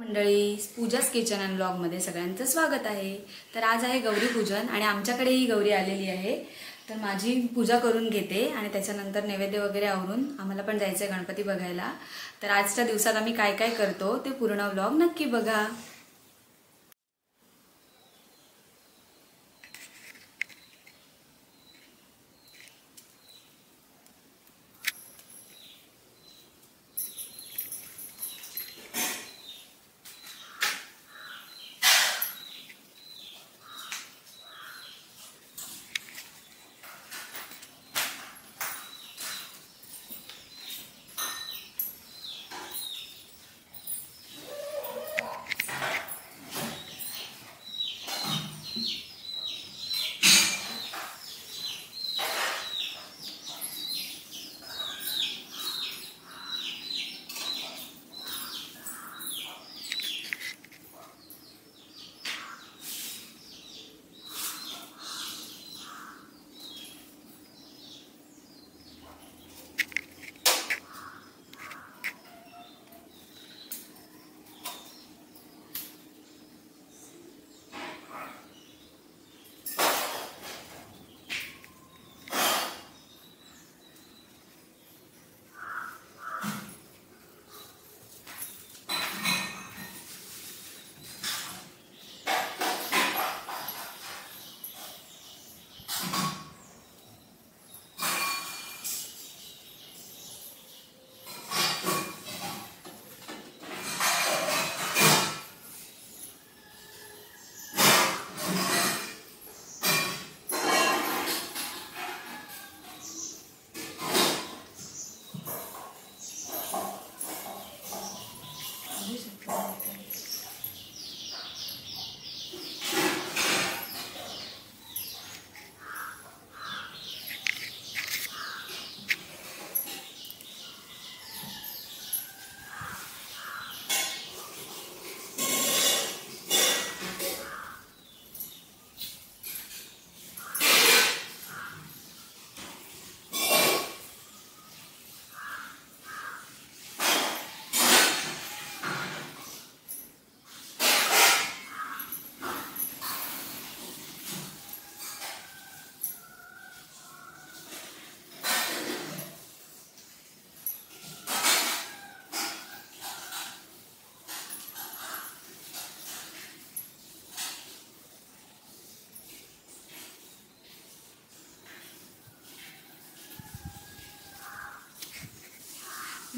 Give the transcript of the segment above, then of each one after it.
मंडळी, पूजाच kitchen and ब्लॉगमध्ये सगळ्यांचं स्वागत आहे। तर आज आहे गौरी पूजन आणि आमच्याकडे ही गौरी आलेली आहे। तर माझी पूजा करून घेते आणि त्याच्यानंतर नैवेद्य वगैरे आवरून आम्हाला पण जायचं आहे गणपती बघायला। तर आजच्या दिवसात आम्ही काय काय करतो ते पूर्ण ब्लॉग नक्की बघा।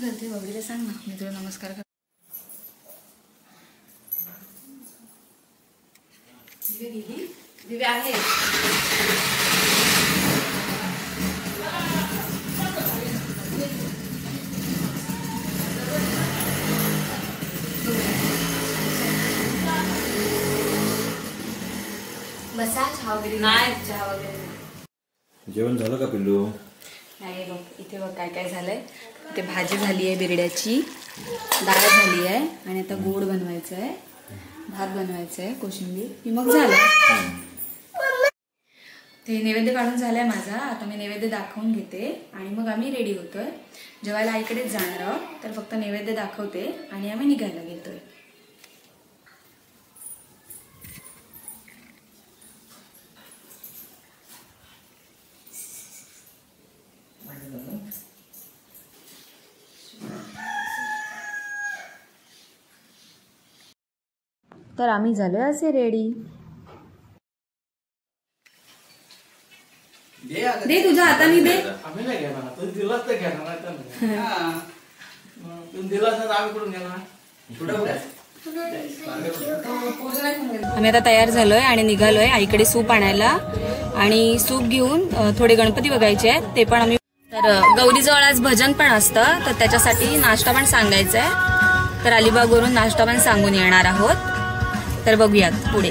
गणपती वगैरे सांग ना, मी तुला नमस्कार कर। दिवे आहे बसा। चहा वगैरे नाही, चहा वगैरे जेवण झालं का पिल्लू? नाही बघ, इथे बघ काय काय झालंय। इथे भाजी झाली आहे बिरड्याची, डाळ झाली आहे आणि आता गोड बनवायचं आहे, भात बनवायचं आहे, कोशिंबीर की मग झालं। ते नैवेद्य काढून झालाय माझा। आता मी नैवेद्य दाखवून घेते आणि मग आम्ही रेडी होतोय जेवायला। आईकडेच जाणार आहोत, तर फक्त नैवेद्य दाखवते आणि आम्ही निघायला घेतोय। तर आम्ही झालोय असे रेडी। दे तुझ्या हाताने दे। आम्ही नाही घेणार, तू दिलास तर घेणार तू दिलास तर आम्ही कुठून घेणार? आम्ही आता तयार झालोय आणि निघालोय आईकडे सूप आणायला आणि सूप घेऊन थोडे गणपती बघायचे आहेत ते पण आम्ही। तर गौरीजवळ आज भजन पण असतं, तर त्याच्यासाठी नाश्ता पण सांगायचा आहे। तर अलिबागवरून नाश्ता पण सांगून येणार आहोत, तर बघूयात पुढे।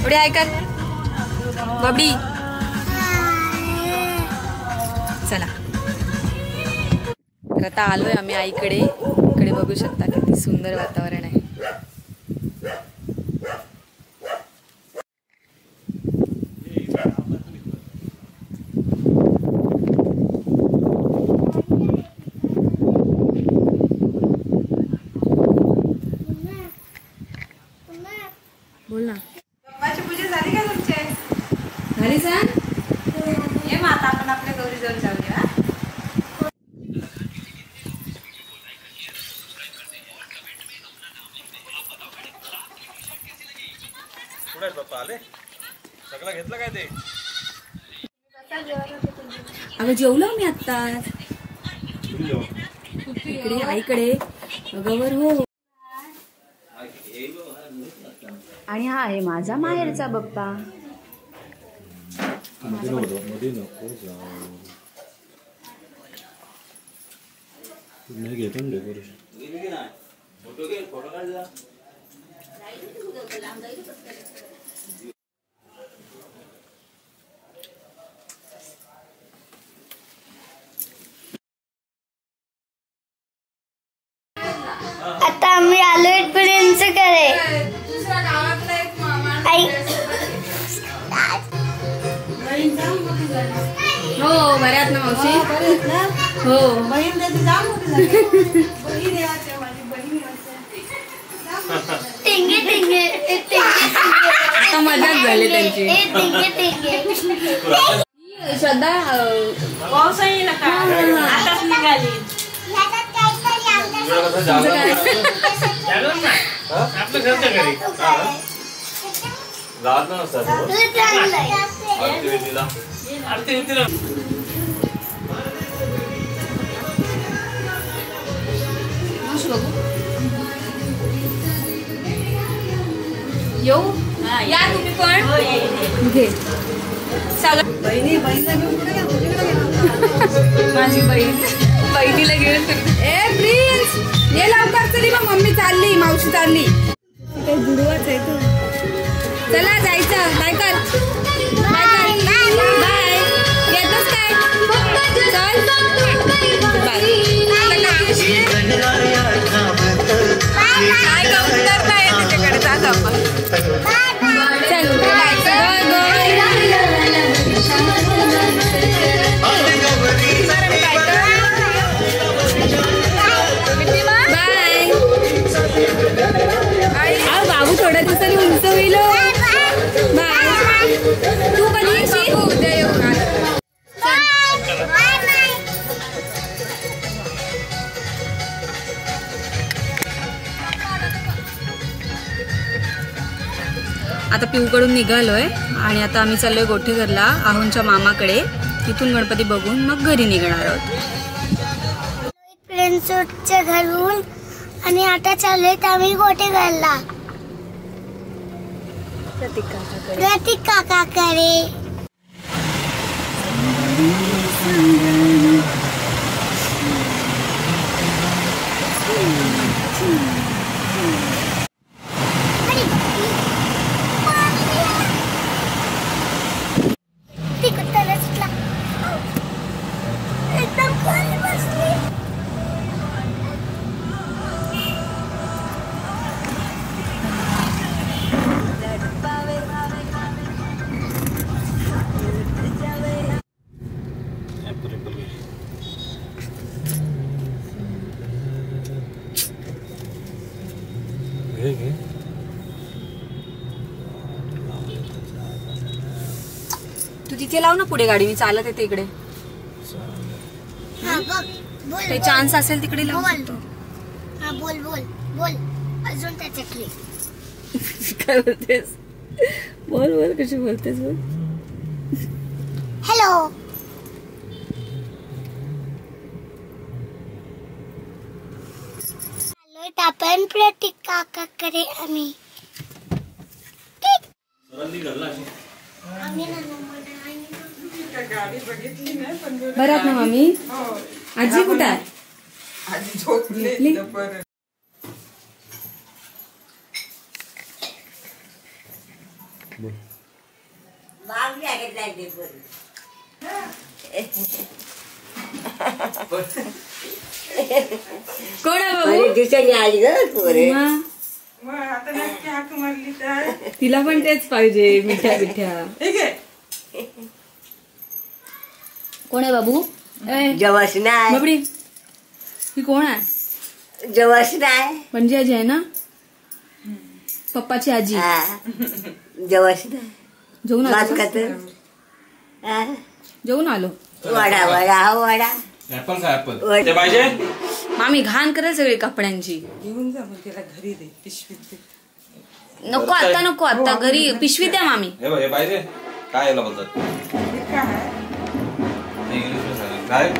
पुढे ऐकत बबडी चला। तर आता आलोय आम्ही आईकडे। इकडे बघू शकता किती सुंदर वातावरण आहे। खाली सांग ये मग आता आपण आपल्या गौरी जवळ जाऊया. पप्पा आले सगळं घेतलं काय ते? अगं जेवलो मी आता इकडे आईकडे गवर हो. आणि हा आहे माझा माहेरचा बाप्पा. मध्ये नको नाही घेतो ना डेकोरेशन. आता आम्ही आलोय प्रिन्सकडे. हो बऱ्यात ना मावशी. हो टिंगे टिंगे आता मजाच झाली त्यांची. श्रद्धा पावसाळी नका आताच निघाली. आपलं घरच्या घरी जात नसतात आरती होती. येऊ या तुम्ही पण घे सगळं. माझी बहिणीला घेऊन ए प्लीज ये लवकर चली. मग मम्मी चालली मावशी चालली. काही जुडवाच आहे तू. चला जायचं. बाय कर बाय येतच काय चल बाय. काय काम करताय तिच्याकडे जात आपण. चल बाबू थोड्या दिवसांनी उंच होईल. बाय. तू पण येशील उद्या येऊ. आता पिऊकडून निघालोय आणि आता आम्ही चाललोय गोठेघरला आहुंच्या मामाकडे. तिथून गणपती बघून मग घरी निघणार आहोत. प्रिन्सच्या घरून आणि आता चाललोय आम्ही गोठेघरला प्रतीक काकाकडे. तू तिथे लाव ना पुढे गाडी. मी चालत येते इकडे. काही चान्स असेल तिकडे लावू शकतो. बोल बोल बोल अजून त्याच्यातली काय बोलतेस. बोल बोल कशी बोलतेस बोल. हॅलो आपण प्रतीक काकाकडे आम्ही. बरात ना मामी. आजी कुठे आहे. कोण आहे बाबू. दिवसांनी आली ग पोरे. तिला पण तेच पाहिजे मिठ्या मिठ्या. कोण आहे बाबू. जवाशी नाही बाबडी ही कोण आहे. जवाशी नाही म्हणजे आजी आहे ना पप्पाची आजी. जवाशी नाही जाऊन भात खात हा? जेवून आलो. वडा वडा हा वडा ऍपल का ऍपल ते पाहिजे. मामी घाण करेल सगळी कपड्यांची. घेऊन जा मग त्याला घरी दे पिशवीत दे. नको आता नको आता घरी पिशवी द्या मामी. हे पाहिजे काय याला बोलतात इंग्लिश मध्ये काय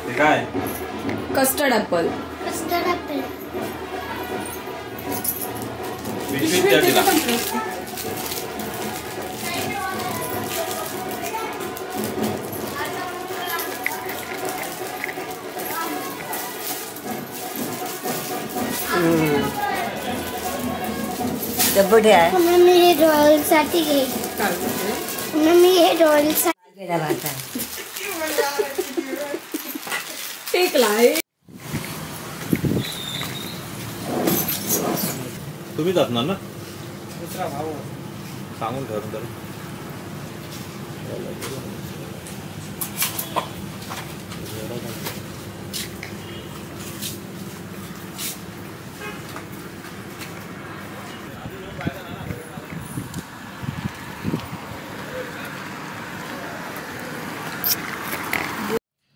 ते काय कस्टर्ड ऍपल. Custard apple. पिशवीत द्या तिला. डब्बे आहे. मम्मी हे डॉल साठी घे. मम्मी हे डॉल साठी. तुम्ही जाणार ना सांगून ठेवून तर.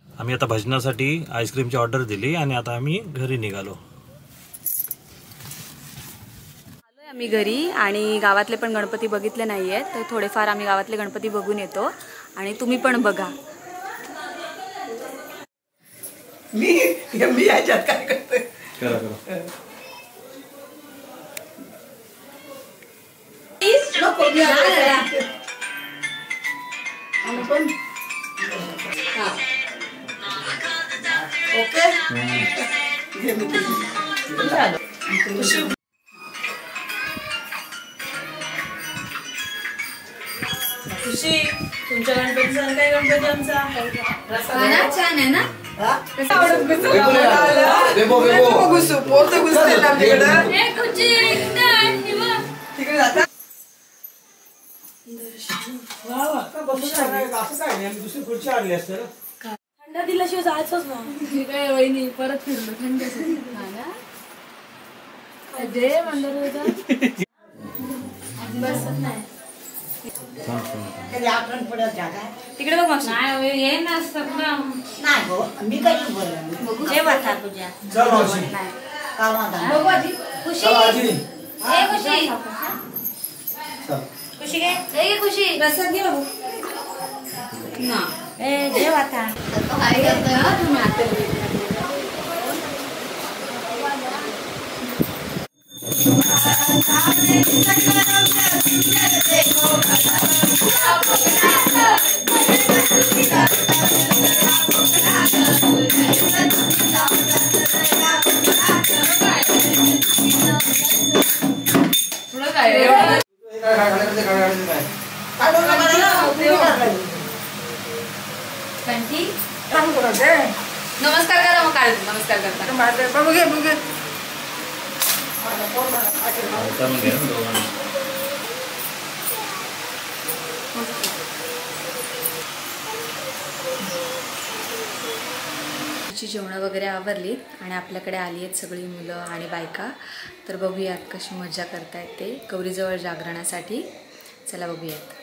आम्ही आता भजनासाठी आईस्क्रीमची ऑर्डर दिली आणि आता आम्ही घरी निघालो. आम्ही घरी आणि गावातले पण गणपती बघितले नाहीयेत तर थोडेफार आम्ही गावातले गणपती बघून येतो आणि तुम्ही पण बघा. मी याच्यात काय करते. करा करा. ओके. खुशी तुमच्या गणपती सण काय गणपती आमचा छान आहे ना. दुसरी खुर्ची आणली असते ना. थंड दिल्याशिवाय जायचंच ना. काय वहिनी परत फिरलो थंड बसत नाही तिकडे बघ मग. नाही हो मी काही बोललो जेव्हा था तुझ्या खुशी घे खुशी प्रसाद घे बाबू ना. जेव्हा था नमस्कार करा मग. काय नमस्कार करता बघे बघे. जेवणं वगैरे आवरलीत आणि आपल्याकडे आली आहेत सगळी मुलं आणि बायका. तर बघूयात कशी मजा करतायत ते गौरीजवळ जागरणासाठी. चला बघूयात.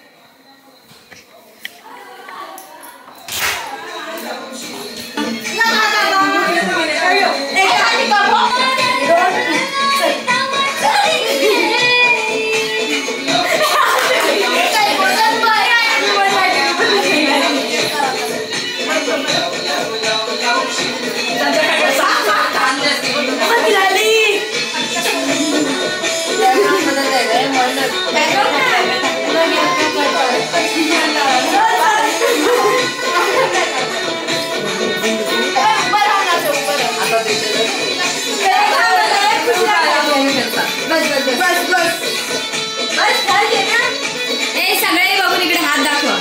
सगळे बघून इकडे हात दाखवा.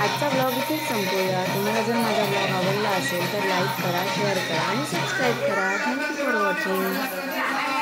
आजचा ब्लॉग इथेच संपूया. तुम्हाला जर माझा ब्लॉग आवडला असेल तर लाईक करा, शेअर करा आणि सबस्क्राईब करा. Thank you for watching.